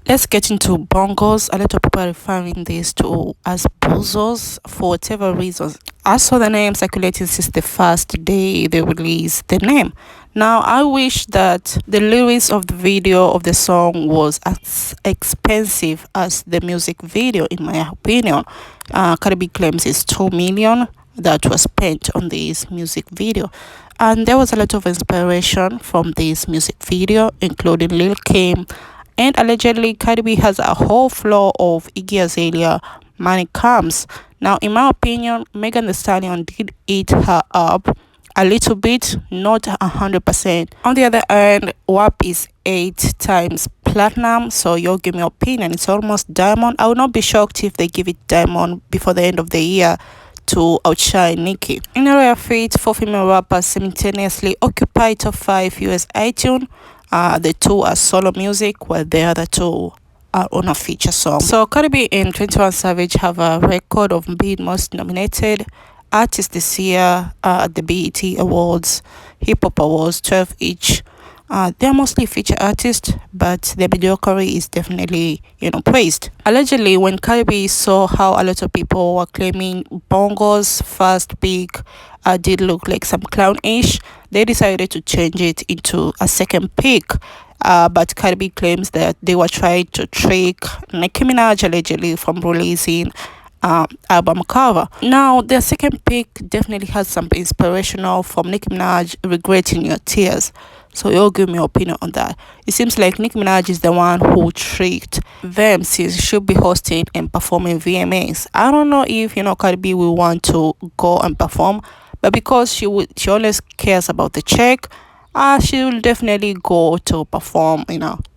Let's get into bongos. A lot of people are referring this to as bozos for whatever reasons. I saw the name circulating since the first day they released the name. Now I wish that the lyrics of the video of the song was as expensive as the music video, in my opinion. CardiB claims it's 2 million that was spent on this music video, and there was a lot of inspiration from this music video, including Lil Kim, and allegedly CardiB has a whole floor of Iggy Azalea Money Comes. Now in my opinion, Megan Thee Stallion did eat her up a little bit, not 100%. On the other hand, WAP is 8 times platinum, so you'll give me your opinion. It's almost diamond. I would not be shocked if they give it diamond before the end of the year to outshine Nicki. In a rare feat, 4 female rappers simultaneously occupy top 5 US iTunes. The 2 are solo music, while the other 2 are on a feature song. So CardiB and 21 Savage have a record of being most nominated artists this year at the BET Awards, Hip Hop Awards, 12 each. They're mostly feature artists, but their mediocrity is definitely, praised. Allegedly, when CardiB saw how a lot of people were claiming Bongo's first pick did look like some clownish, they decided to change it into a second pick. But CardiB claims that they were trying to trick NickiMinaj allegedly from releasing album cover. Now their second pick definitely has some inspirational from Nicki Minaj, Regretting Your Tears. So you'll give me your opinion on that. It seems like Nicki Minaj is the one who tricked them, since she should be hosting and performing VMAs. I don't know if CardiB will want to go and perform, but because she always cares about the check, she will definitely go to perform,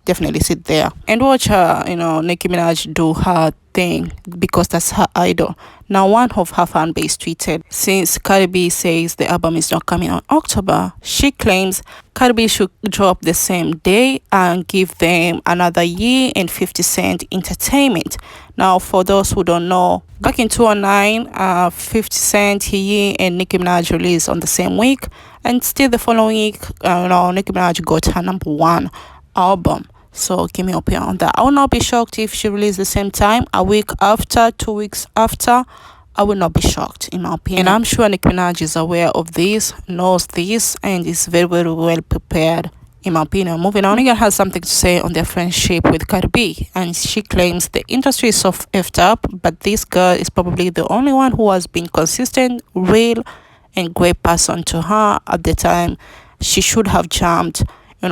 definitely sit there and watch her, Nicki Minaj do her thing, because that's her idol. Now one of her fan base tweeted, since CardiB says the album is not coming on October, she claims CardiB should drop the same day and give them another year and 50 Cent entertainment. Now for those who don't know, back in 2009, 50 Cent, Ye and Nicki Minaj released on the same week, and still the following week, Nicki Minaj got her #1 album. So give me your opinion on that. I will not be shocked if she released the same time, a week after, 2 weeks after. I will not be shocked, in my opinion. And I'm sure Nicki Minaj is aware of this, knows this, and is very, very well prepared, in my opinion. Moving on, Megan has something to say on their friendship with CardiB, and she claims the industry is so effed up, but this girl is probably the only one who has been consistent, real, and great person to her at the time. She should have jumped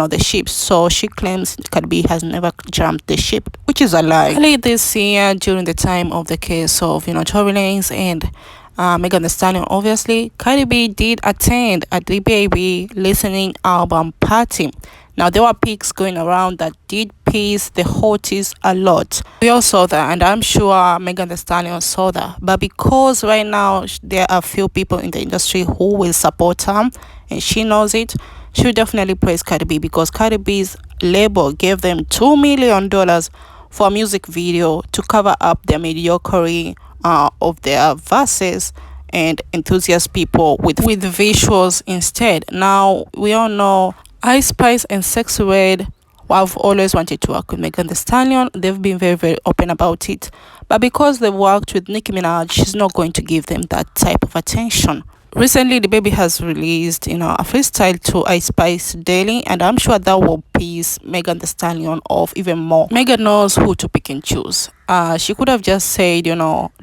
the ship. So she claims CardiB has never jumped the ship, which is a lie. Early this year, during the time of the case of Tory Lanez and Megan Thee Stallion, obviously CardiB did attend a DBAB listening album party. Now there were pics going around that did piss the hotties a lot. We all saw that, and I'm sure Megan Thee Stallion saw that. But because right now there are few people in the industry who will support her, and she knows it, she will definitely praise CardiB, because CardiB's label gave them $2 million for a music video to cover up their mediocrity of their verses and enthusiast people with visuals instead. Now we all know Ice Spice and Sexy Red have always wanted to work with Megan Thee Stallion. They've been very, very open about it, but because they worked with Nicki Minaj, she's not going to give them that type of attention. Recently, the baby has released, a freestyle to Ice Spice Daily, and I'm sure that will piss Megan Thee Stallion off even more. Megan knows who to pick and choose. She could have just said,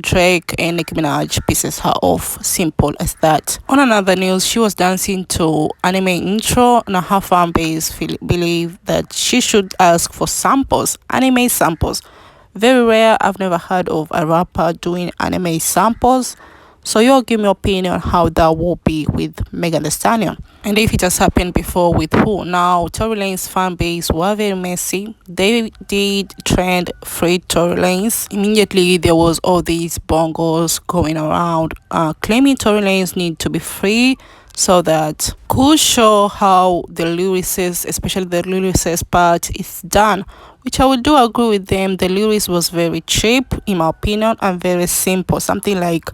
Drake and Nicki Minaj pisses her off. Simple as that. On another news, she was dancing to anime intro, and her fan base believe that she should ask for samples, anime samples. Very rare. I've never heard of a rapper doing anime samples. So you'll give me your opinion on how that will be with Megan Thee Stallion, and if it has happened before, with who. Now Tory Lanez fan base were very messy. They did trend free Tory Lanez. Immediately there was all these bongos going around claiming Tory Lanez need to be free, so that could show how the lyricist, especially the lyricist part, is done, which I would do agree with them. The lyrics was very cheap, in my opinion, and very simple, something like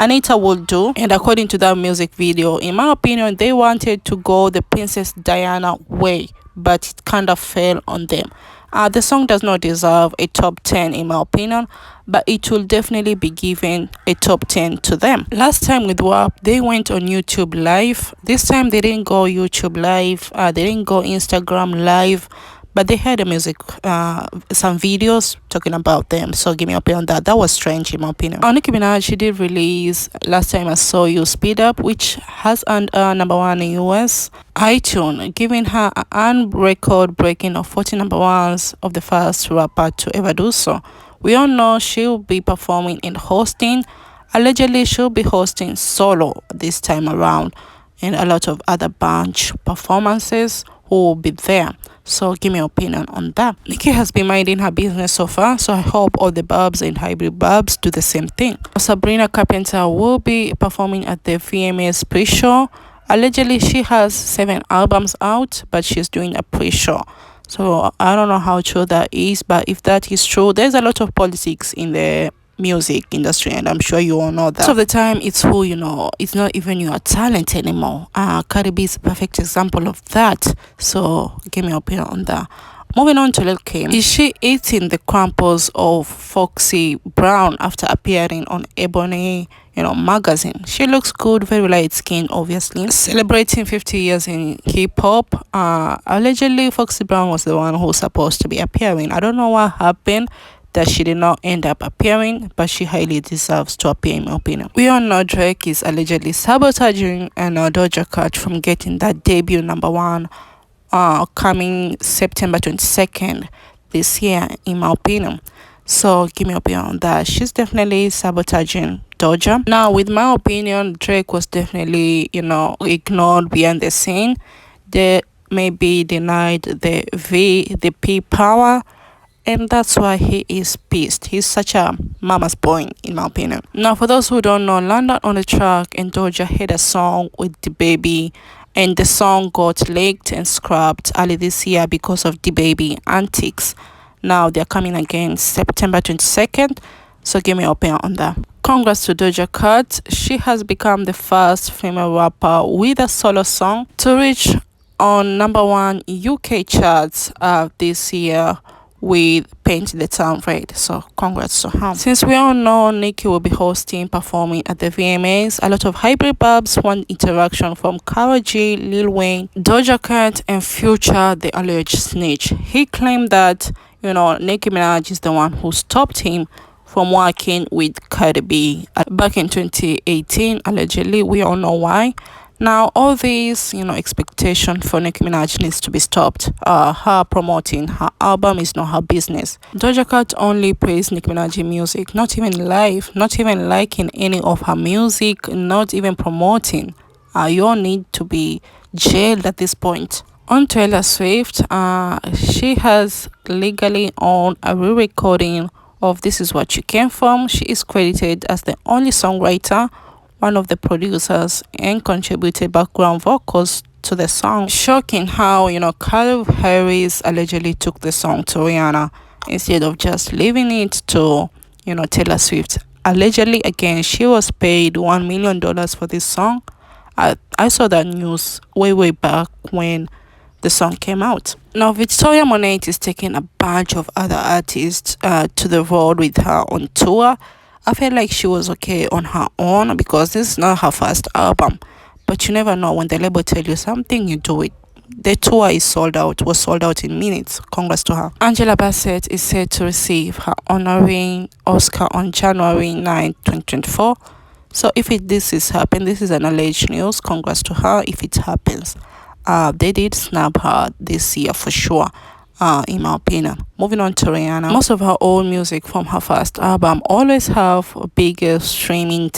Anita would do. And according to that music video, in my opinion, they wanted to go the Princess Diana way, but it kind of fell on them. The song does not deserve a top 10 in my opinion, but it will definitely be given a top 10 to them. Last time with WAP, they went on YouTube Live. This time they didn't go YouTube Live, they didn't go Instagram Live, but they had a music, some videos talking about them. So give me a opinion on that. That was strange in my opinion. On Nicki Minaj, she did release Last Time I Saw You Speed Up, which has earned number one in US iTunes, giving her an record breaking of 40 number ones of the first rapper to ever do so. We all know she'll be performing and hosting. Allegedly, she'll be hosting solo this time around, and a lot of other bunch performances who will be there. So give me your opinion on that. Nicki has been minding her business so far, so I hope all the Barbs and hybrid Barbs do the same thing. Sabrina Carpenter will be performing at the VMA's pre-show. Allegedly, she has 7 albums out, but she's doing a pre-show. So I don't know how true that is, but if that is true, there's a lot of politics in the music industry, and I'm sure you all know that. Most of the time, it's who you know. It's not even your talent anymore. CardiB is a perfect example of that. So give me your opinion on that. Moving on to Lil Kim. Is she eating the crumples of Foxy Brown after appearing on Ebony, magazine? She looks good, very light skin, obviously. Celebrating 50 years in K-pop. Allegedly, Foxy Brown was the one who was supposed to be appearing. I don't know what happened that she did not end up appearing, but she highly deserves to appear in my opinion. We all know Drake is allegedly sabotaging Doja Cat from getting that debut number one coming September 22nd this year in my opinion. So give me your opinion on that. She's definitely sabotaging Doja. Now with my opinion, Drake was definitely ignored behind the scene. They maybe denied the P power, and that's why he is pissed. He's such a mama's boy in my opinion. Now for those who don't know, London on the Track and Doja had a song with the baby, and the song got leaked and scrapped early this year because of the baby antics. Now they're coming again September 22nd, so give me your opinion on that. Congrats to Doja Cat. She has become the first female rapper with a solo song to reach on number one UK charts this year with Paint the Town Red. So congrats to her. Since we all know Nicki will be performing at the VMAs, a lot of hybrid Barbs want interaction from Karol G, Lil Wayne, Doja Cat, and Future, the alleged snitch. He claimed that Nicki Minaj is the one who stopped him from working with CardiB back in 2018. Allegedly, we all know why. Now, all these, expectation for Nicki Minaj needs to be stopped. Her promoting her album is not her business. Doja Cat only praised Nicki Minaj music, not even live, not even liking any of her music, not even promoting. You all need to be jailed at this point. On Taylor Swift, she has legally owned a re-recording of This Is What You Came From. She is credited as the only songwriter, one of the producers, and contributed background vocals to the song. Shocking how, Calvin Harris allegedly took the song to Rihanna instead of just leaving it to, Taylor Swift. Allegedly, again, she was paid $1 million for this song. I saw that news way back when the song came out. Now, Victoria Monet is taking a bunch of other artists to the road with her on tour. I felt like she was okay on her own because this is not her first album. But you never know, when the label tell you something, you do it. The tour was sold out in minutes. Congrats to her. Angela Bassett is set to receive her honoring Oscar on January 9, 2024. So if this is happening, this is an alleged news. Congrats to her if it happens. They did snap her this year for sure. In my opinion. Moving on to Rihanna. Most of her old music from her first album always have biggest streaming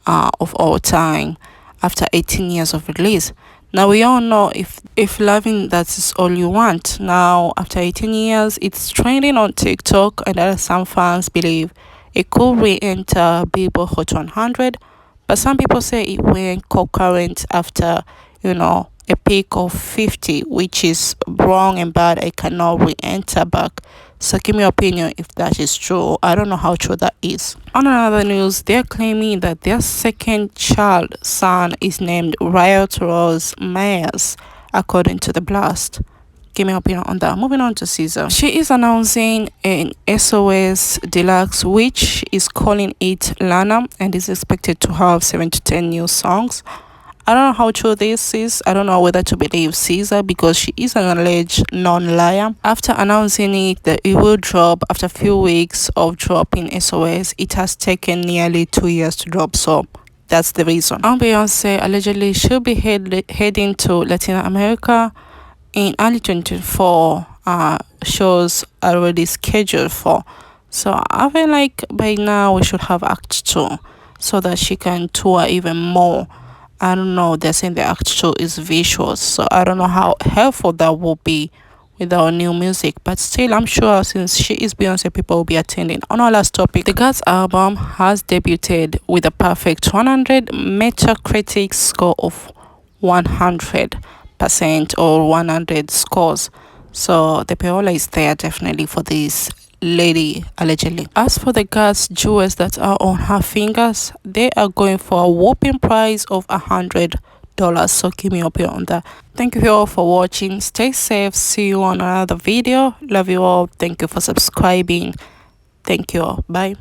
of all time after 18 years of release. Now we all know if loving that is all you want. Now after 18 years, it's trending on TikTok, and some fans believe it could re-enter Billboard Hot 100, but some people say it went concurrent after a peak of 50, which is wrong and bad. I cannot re-enter back. So give me your opinion if that is true. I don't know how true that is. On another news, they're claiming that their second son is named Riot Rose Myers, according to The Blast. Give me your opinion on that. Moving on to Caesar. She is announcing an SOS Deluxe, which is calling it Lana, and is expected to have 7 to 10 new songs. I don't know how true this is. I don't know whether to believe Caesar because she is an alleged non-liar. After announcing it that it will drop after a few weeks of dropping SOS, it has taken nearly 2 years to drop, so that's the reason. And Beyonce allegedly should be heading to Latin America in early 2024. Shows are already scheduled for. So I feel like by now we should have Act 2 so that she can tour even more. I don't know, they're saying the Act 2 is visuals, so I don't know how helpful that will be with our new music, but still I'm sure since she is Beyonce, people will be attending. On our last topic, the God's album has debuted with a perfect 100 Metacritic score of 100% or 100 scores, so the payola is there definitely for this lady allegedly. As for the God's jewels that are on her fingers, they are going for a whopping price of $100, so give me up here on that. Thank you all for watching. Stay safe. See you on another video. Love you all. Thank you for subscribing. Thank you all. Bye.